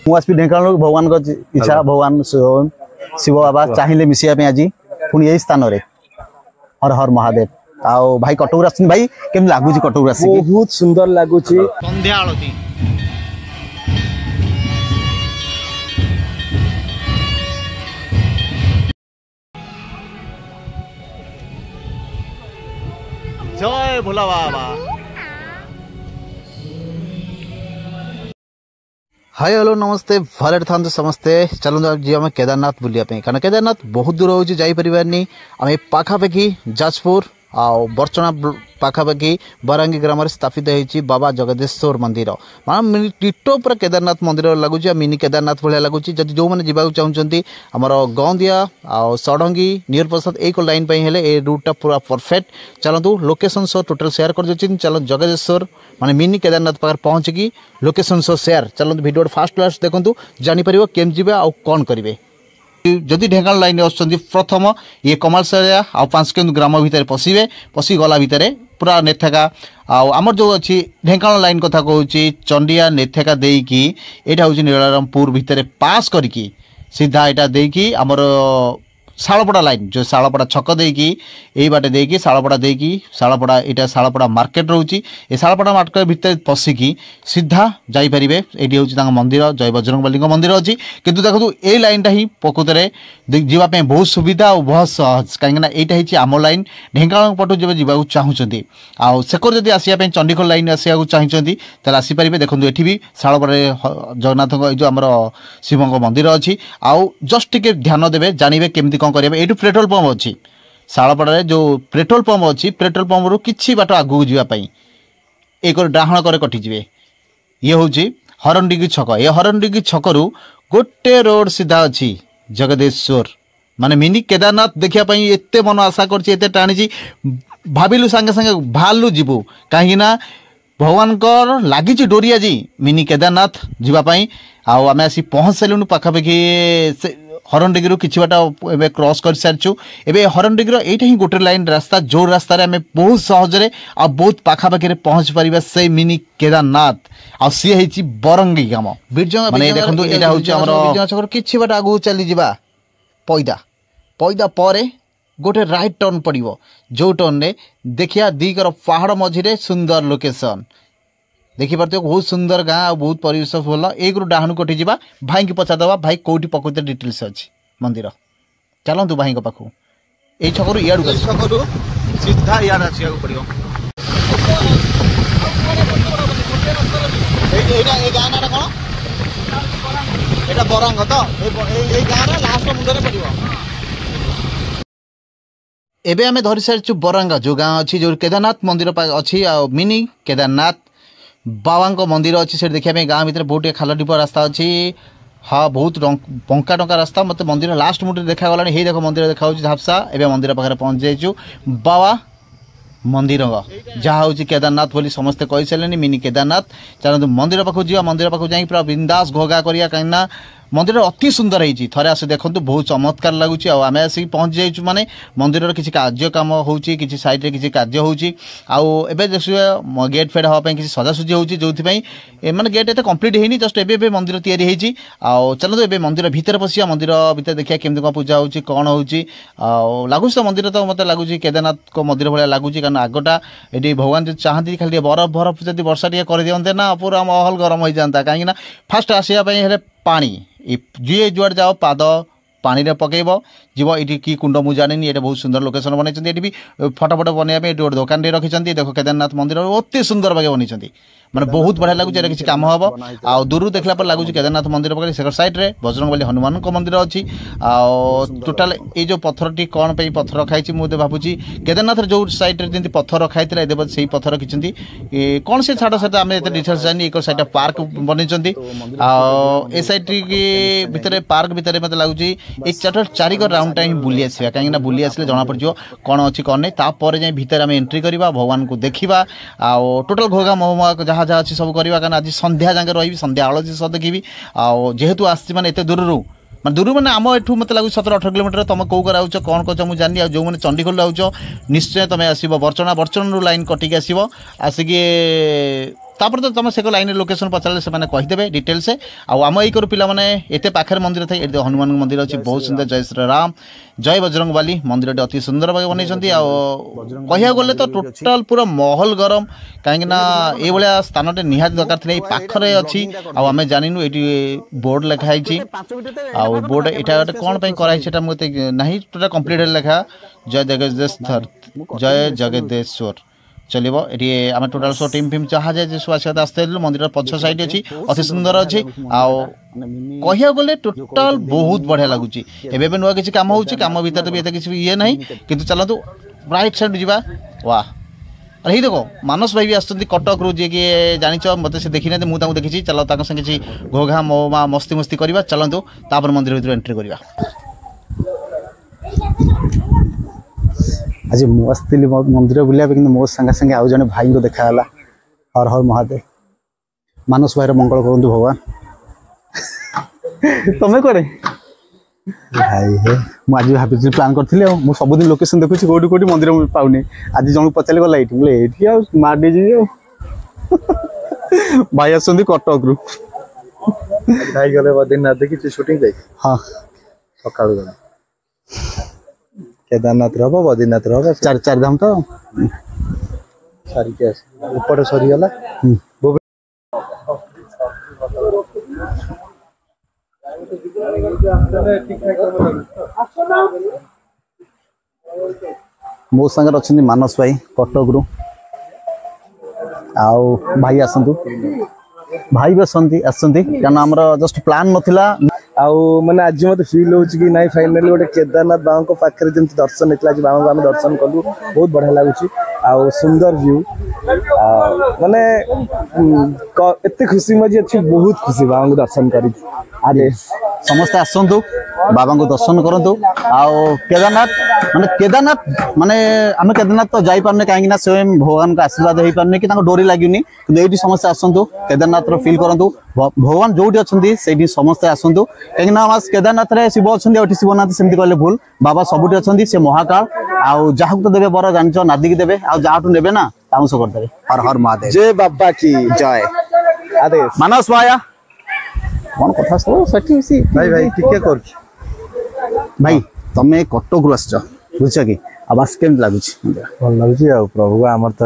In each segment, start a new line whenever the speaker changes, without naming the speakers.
मुझे ढेंकाना भगवान का इच्छा भगवान शिव बाबा चाहिए मिसिया आज पुणी यही स्थान रे हर हर महादेव आओ भाई कटक आस भाई केम लगुच कटक आस
बहुत सुंदर लगुच
संध्या आलती जय भोला बाबा। हाय हेलो नमस्ते भले था समस्ते चलते जी आम केदारनाथ बुलापी कारण केदारनाथ बहुत दूर हो जापारे आम पाखापाखि जाजपुर आ बर्चना पाखापाखि बरांगी ग्राम में स्थापित होती बाबा जगदेश्वर मंदिर मान टिटो पूरा केदारनाथ मंदिर लगुच मिनी केदारनाथ भाया लगुच जदि जो मैंने जावाक चाहते आमर गौंदिया आ षडंगी नियर प्रसाद एक लाइन ए रूटा पूरा परफेक्ट चलतु लोकेशन सो टोटल शेयर कर चलो जगदेश्वर माने मिनी केदारनाथ पाखे पहुँचिकी लोकेशन सो शेयर चलते भिडियो फास्ट लास्ट देखूँ जापर केम जी आ कौन करेंगे जदि ढेंकानाल लाइन आसुँच प्रथम ये कमालसरिया आ 5 किलोमीटर ग्राम भितर पशिबे पशि गला भितर पूरा नेथेका आमर जो अच्छी ढेंकानाल लाइन कथा कहूँ चंडिया नेथेका देकी यहाँ हूँ नीलारामपुर भितर पास करके सीधा यहाँ देकी आमर शालपड़ा लाइन जो शालपड़ा छक देकी यही बाटे देकी शालपड़ा देकी शालपड़ा यहाँ शालपड़ा मार्केट रोचे ये शालपड़ा मार्केट भितर पशिकी सीधा जापर ये हूँ मंदिर जय बजरंगबली मंदिर अच्छी किंतु देखो ये लाइन ही प्रकृत में जावाई बहुत सुविधा और बहुत सहज कहीं यहाँ आम लाइन ढेंकानाल पटू जब जावाक चाहते आकर जब आसपा चंडीखोल लाइन आसको चाहते आसीपारे देखो ये भी शालपड़ा जगन्नाथ जो आम शिव मंदिर अच्छी आउ जस्ट टे ध्यान देवे जानवे केमती कौन करेंगे ये पेट्रोल पंप अच्छी शालपड़ा जो पेट्रोल पंप अच्छी पेट्रोल पंप रू कि बाट आगू जावाई एक डाहण कर कटिजे ये हूँ हरनडिगी छक ये हरनडिगी छकरू गोटे रोड सीधा अच्छी जगदेश्वर माने मिनी केदारनाथ देखापी एत मन आशा करते टाणी भाविलु सांगे सांगे बाहरलु जीवु कहीं भगवान लगी डोरी आज मिनी केदारनाथ जीवाई आम आसी पहुँच सारूँ पाखापाखि हरनडिगी कि बाट ए क्रॉस कर सारी एवं हरनडिगी यहाँ ही गोटे लाइन रास्ता जो रास्तार आम बहुत सहजरे आ बहुत पाखापाखि पहुँच पार से मिनी केदारनाथ आ सी है बरंगी ग्राम बीरजंगा देखो यहाँ हूँ कि बाट आगू चली जा पैदा पैदा पर गोटे राइट टर्न पड़ो जो टर्न रे देखिया दीकर पहाड़ मझिरे सुंदर लोकेशन देखिपार बहुत सुंदर गाँ बहुत परिवेश भल एक रु डाहन कटिजा भाई की पचारदे भाई कौटी प्रकृत डिटेल्स अच्छी मंदिर चलतु भाई पाखु ये छकु इाड़ू छकु सीधा इाड़े आसा पड़ो कौन बरांग तो गाँव लास्ट मुंडे पड़ो एबे आमे धरी सारी बरांगा जो गाँव अच्छी जो केदारनाथ मंदिर अच्छी मिनी केदारनाथ बाबा मंदिर अच्छी से देखा गाँव भर बहुत खाल ढीप रास्ता अच्छी हाँ बहुत पंका टंका रास्ता मत मंदिर लास्ट मुंडे देखागला हे देख मंदिर देखा झापसा एवं मंदिर पाखे पहुँच जाइए बाबा मंदिर जहाँ हूँ केदारनाथ बोली समस्ते कही सारे मिनी केदारनाथ चलते मंदिर पाखु जा मंदिर पाखु जा पूरा बिंदास घोगा करिया कहीं मंदिर अति सुंदर होती थे आस देखो बहुत चमत्कार लगुच आम आसिक पहुँच जाइए माने मंदिर किसी कार्य कम हो सैड्रे किसी कार्य हो गेट फेड हाँपाई किसी सजासुजी हो जो मैंने गेट एत कम्प्लीट होनी जस्ट एवं मंदिर तैयारी चलते एवं मंदिर भितर पशिया मंदिर भितर देखिए केमती कौन पूजा हो कौन हो लगुच तो मंदिर तो मतलब लगुच केदारनाथ को मंदिर भाया लगुच कारण आगटा ये भगवान जो चाहती खाली बरफ बरफ जब वर्षा टे कर दिंते ना पूरा महल गरम हो जाता कहीं फास्ट आसापी पानी जी जुआड़ जाओ पाद पानी रे पकेब जीव ये कि कुंड मु जानी ये बहुत सुंदर लोकेशन बनई ये भी फटोफट बनवाई गोटे दुकान रखी देखो केदारनाथ मंदिर अति सुंदर भागे बनई मैंने बहुत बढ़िया लगुच किसी कम हम आ दूर देखला पर लगुच केदारनाथ मंदिर पाखे से साइड रे बजरंगबली हनुमान मंदिर अच्छी टोटाल ये जो पत्थर टी कौन पे पत्थर रखाई मुझे भावुची केदारनाथ जो साइड रे जमी पत्थर रखाई से पत्थर रखी कौन से छाड़ सहित आम एत डिटेल्स जानी एक साइड पार्क बनई ए साइड भितर पार्क भितर मतलब लगुच एक चारिक राउंड टाइम बुली आसा कहीं बुली आसे जना पड़ कौन अच्छी कौन नहीं तापर जाए भितर आम एंट्री करवा भगवान को देखा टोटाल घोगा महुआ जहाँ जहाँ अच्छी सब करवा कारण आज संध्या जाके रही संध्या आलती सब देखी जेहेतु आसती मैंने एत दूर मैं दूर मैंने आम एठू मत लगुच 17-18 किलोमीटर तुम कौ कर कौन कर मुझे जानी जो मैंने चंडीखोल आउच निश्चय तुम आसो बर्चना बर्चन लाइन कटिक आसिक तापर तो तुम से लाइन लोकेशन पचारे से कहीदेवे डिटेल्स आम यही करू पाने एत पाखे मंदिर थे ये हनुमान मंदिर अच्छी बहुत सुंदर जय श्री राम जय बजरंग बाली मंदिर अति सुंदर भाव बनई कह गले तो टोटाल पूरा महल गरम कहीं ये स्थान निहाती दरकार थे पाखरे अच्छी आम जानिनु ये बोर्ड लिखाई बोर्ड यहाँ कौन कराई मुझे ना टोटा कम्प्लीट लिखा जय जगदेश्वर चलो ये आम टोटाल सो टीम फिम जहाँ जाए सब आसते आसते मंदिर पछ साइड अच्छी अति सुंदर अच्छी कह गले टोटाल बहुत बढ़िया लगुच एवं नुआ किसी कम हो कम भर भी किसी ये ना कि चलतु राइट साइड जा वाह अरे देखो मानस भाई भी आसुँच कटक रू जी कि जाच मत से देखी ना मुझे देखी चलो संगे किसी घोघा मोमा मस्ती मस्ती करवा चलतु तापर मंदिर भर एंट्री करवा आज मुझे मंदिर बुलाया कि मो संगे संगे आउ जने भाई को देखाला हर हर महादेव मानस भाई मंगल करूँ भगवान तुम्हें करे भाई हे मुझे आज भाभी प्लान करी मुझे सबुदिन लोकेशन देखुची कौटी कौटी मंदिर पाऊनी आज जन पचारे गला ये मार जी भाई आस कटक रू
भाई गले बद्रीनाथ देखी शूटिंग
हाँ
सका केदारनाथ रहा बद्रीनाथ रहा
चार धाम तो
सारिक ऊपर सरीगला
मो संगे अच्छा मानस भाई कटक रू आउ भाई आसतु भाई भी कारण आम जस्ट प्लान नाला
आउ माने आज मत फील हो कि नाई फाइनली गोटे केदारनाथ बाबा को पाखे जमी दर्शन होता है बाबा को आम दर्शन कलु बहुत बढ़िया लगुच आउ सुंदर व्यू माने एत खुशी मजी अच्छी बहुत खुशी बाबा को दर्शन कर
समस्ते आसतु बाबा को दर्शन करूँ केदारनाथ माने आम केदारनाथ तो जापारे कहीं स्वयं भगवान का आशीर्वाद हो पारे कि डोरी लगुनि कि समस्ते आसतु केदारनाथ फिल करूँ भगवान जो अच्छे से समस्ते आसतु कहीं केदारनाथ में शिव अच्छा शिवनाथ सेमती कहले भूल बाबा सबुठ अच्छा से महाकाल आउ जहाँ तो देवे बर जान नादी की देवे आ जहाँ ने ना ताउंस करदे हर हर महादेव
जय बाबा की जय आदेश
मानस भाया कौन कथा सब सठी
भाई भाई टिके कर
भाई तमे कटक रु आस बुझ कि आवास केम लगुच
भल लगुच प्रभु आमर तो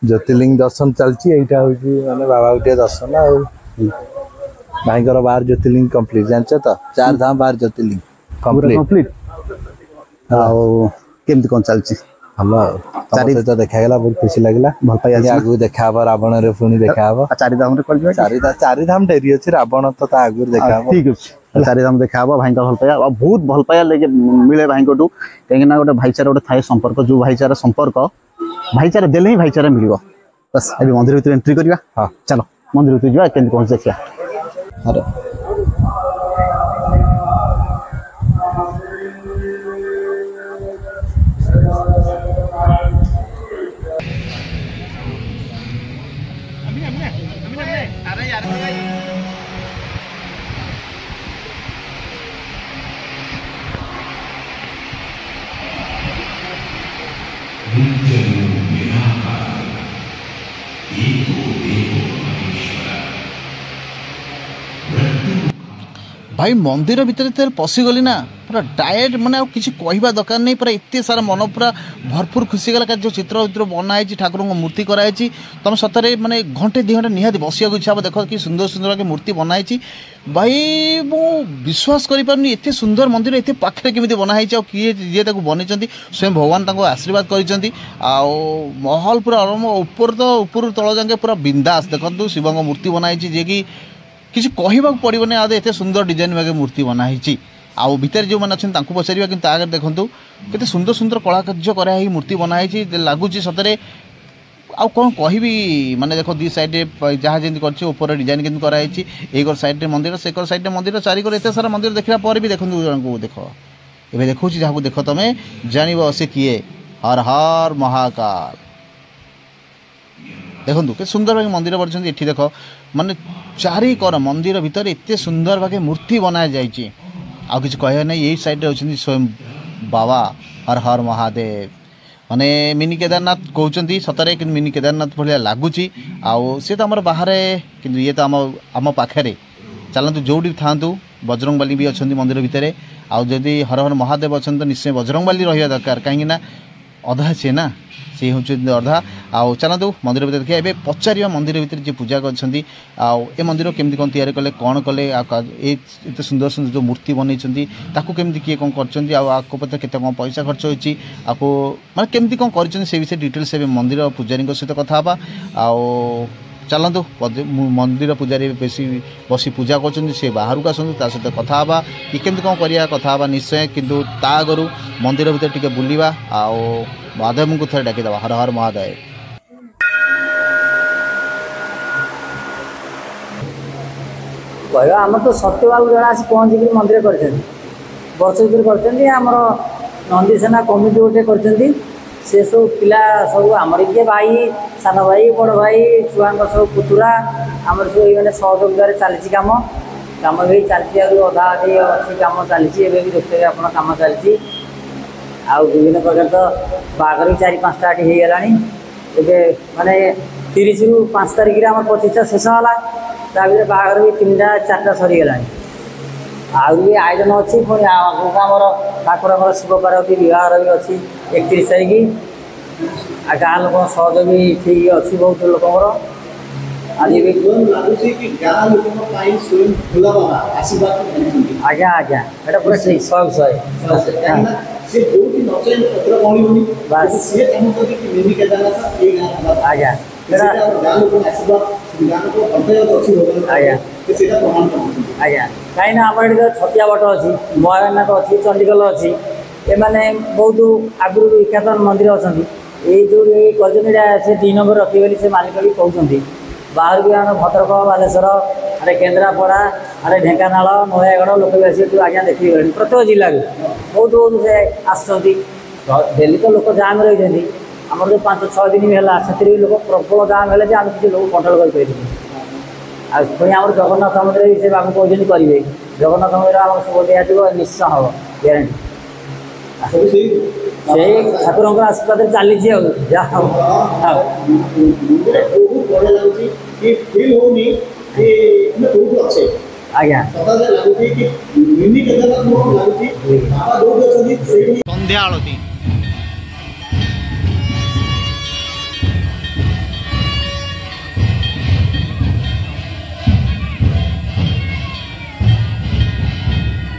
ज्योतिर्लिंग दर्शन चलती माने बाबा गोटे दर्शन आ भाई 12 ज्योतिर्लिंग कंप्लीट जानछ तो 4 धाम 12 ज्योतिर्लिंग
कंप्लीट केमती कौन चलती
चारि तो देखागला बहुत खुशी लगला भल पाई आगु देखा रावण रे पुणी देखा
चारि धाम रे
चारि धाम डेरी अछि रावण तो आगु देखा
ठीक अछि चारि धाम देखा भाई भल पाया बहुत भल पाया लेके मिले भाई को कहीं गोटे भाईचारा गोटे थाए संपर्क जो भाईचारा संपर्क भाईचारा देले ही भाईचारा मिल बस अभी मंदिर भीतर एंट्री करवा हाँ चलो मंदिर भीतर जावा केमती कौन देखिया अरे भाई मंदिर भीतर पशिगली ना पूरा डायरेक्ट माने किसी कहवा दरकार नहीं पूरा एत सारा मन पूरा भरपूर खुशी गला जो चित्र चित्र बनाई ठाकुर मूर्ति कराई तुम सतरे माने घंटे 2 घंटे निहाती बसिया इच्छा हे देख कि सुंदर सुंदर मूर्ति बनाई भाई मु विश्वास करें एत सुंदर मंदिर एत पाखे केमी बनाई किए जी बनी स्वयं भगवान आशीर्वाद कर महल पूरा आरंभ ऊपर तो ऊपर तल जाके पूरा बिंदास देखो शिव मूर्ति बनाई जी कि किसी कहवाक पड़ोनी आदे एत सुंदर डिजाइन भागे मूर्ति बनाई आउ भितर जो मैंने अच्छे पचार कि आगे देखूँ केते सुंदर सुंदर कलाकार्य कराई मूर्ति बनाई लगुच सतरे आउ कौन कहबी माने देखो दी साइड जहाँ जमी कर डिजाइन केमती कराई एक साइड मंदिर से साइड मंदिर चारिकर एत सारा मंदिर देखला पर भी देखो जन देख ए देखो जहाँ देख तुम्हें जान से किए हर हर महाकाल देखो के सुंदर भागे मंदिर बढ़ ये देख माने चारिकर मंदिर भितर एत सुंदर भागे मूर्ति बना जाइए आ कि कह ना यही साइड अच्छे स्वयं बाबा हर हर महादेव माने मिनी केदारनाथ कहते सतरे कि मिनी केदारनाथ भाया लगुच सी तो आम बाहर कि ये तो आम पाखे चलतु जो था बजरंगबाली भी अच्छा मंदिर भितर आदि हर हर महादेव अच्छा तो निश्चय बजरंगबाली रहा दरकार कहीं अधा सी ना सी हूँ अधा आउ चलतु मंदिर भर देखिए ए पचार मंदिर भितर जी पूजा कर मंदिर केमती कौन तैयारी कले कौन कले एत सुंदर सुंदर जो मूर्ति बनई केमती किए कौन कर केते कौन पैसा खर्च होती माने केमती कौन कर विषय डिटेल्स मंदिर पूजारी सहित कथा आउ चलतु मंदिर पूजारी बेसी बसी पूजा कर बाहर को आसतु सहित कथा कि केमती कौन करिया कथा निश्चय किंतु ता आगु मंदिर भितर टिके बुलिबा आउ महादेव को थे डाकिदेवा हर हर महादेव।
आम तो सत्यबाबू जन आस पहुँचिक मंदिर कर वर्ष भर आमर नंदीसेना कमिटी गोटे कर से सब पिला सब आमर किए भाई सान भाई बड़ भाई छुआ सब पुतुरा आमर सब ये सहयोगितार चली कम कम भी चलती अधा अच्छी कम चलती भी देखते आप कम चलती आउ विभिन्न प्रकार तो बागर भी 4-5टा हो गला माने 30 रु 5 तारिख आम 25टा शेष है बागर भी 3टा-4टा सरीगला भी आयोजन अच्छी पुणी आगे आमर ठाकुर शिव पार्वती विवाह भी अच्छी 31 तारिख आ गाँ लोक सहयोग भी ठीक अच्छी बहुत लोकर आज भी आज्ञा आज्ञा एटा पूरा ठीक 100 आज्ञा आज्ञा कहीं आम छतिया बट अच्छी महानाथ अच्छी चंडीगढ़ अच्छी एमाने बहुत आगु विख्यात मंदिर अच्छा ये जो से 2 नंबर रखी से मालिक भी कहते बाहर भी आम भद्रक बालेश्वर अरे केन्द्रापड़ा अरे ढेंकानाल नयागढ़ लोक भी आस आज्ञा देखिए प्रत्येक जिला बहुत बहुत से आसली तो लोक जाम रही आम जो 5-6 दिन भी है से लोक प्रबल जाम है आम किसी लोग कंट्रोल कर आम जगन्नाथ मंदिर भी से बाबू कहते करेंगे जगन्नाथ मंदिर आम शुभ दिया निश्चय हम ग्यारंटी से ठाकुर आशीर्वाद चली आज्ञा
संध्या आलती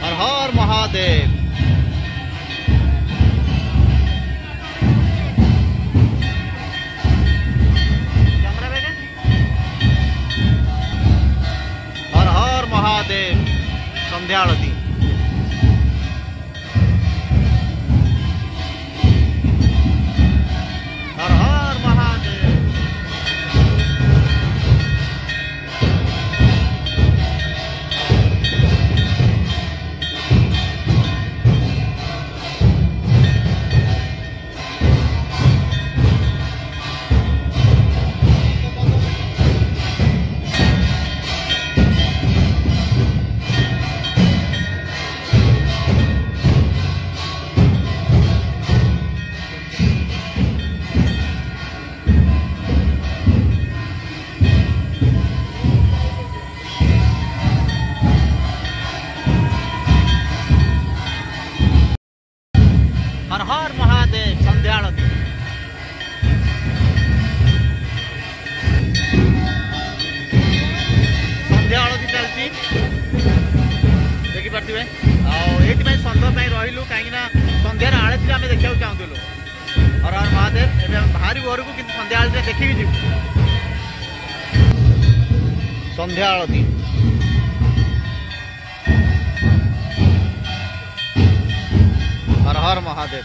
हर हर महादेव। हर हर महादेव संध्या आलती हर हर महादेव। हर हर महादेव संध्या आलती संध्या आलती चलती देखी पारे ये सन्ध्या रही कहीं सन्धार आलती आम देखा चाहूलु हर हर महादेव एवं बाहरी घर को किंतु सन्ध्या आलती देखी जी संध्या आलती हर हर महादेव।